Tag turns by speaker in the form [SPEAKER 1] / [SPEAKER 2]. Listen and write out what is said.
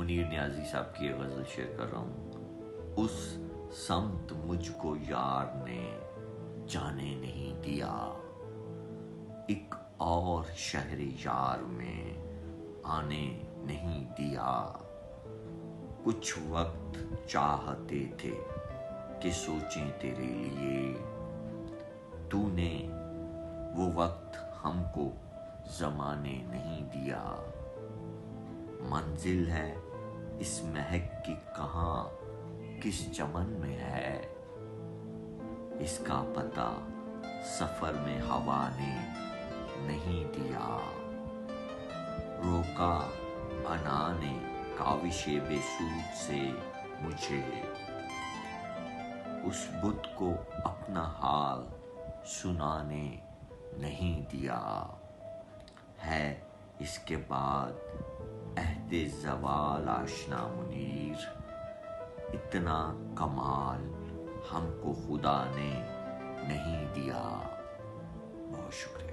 [SPEAKER 1] मुनीर न्याजी साहब की गज़ल शेयर कर रहा हूँ। उस समत मुझको यार ने जाने नहीं दिया, एक और शहर यार में आने नहीं दिया। कुछ वक्त चाहते थे कि सोचें तेरे लिए, तूने वो वक्त हमको ज़माने नहीं दिया। मंजिल है इस महक की कहाँ, किस चमन में है, इसका पता सफर में हवा ने नहीं दिया। रोका अना ने काविशे बेसूद से मुझे, उस बुत को अपना हाल सुनाने नहीं दिया। है इसके बाद अहदे ज़वाल आशना मुनीर, इतना कमाल हमको खुदा ने नहीं दिया। बहुत शुक्रिया।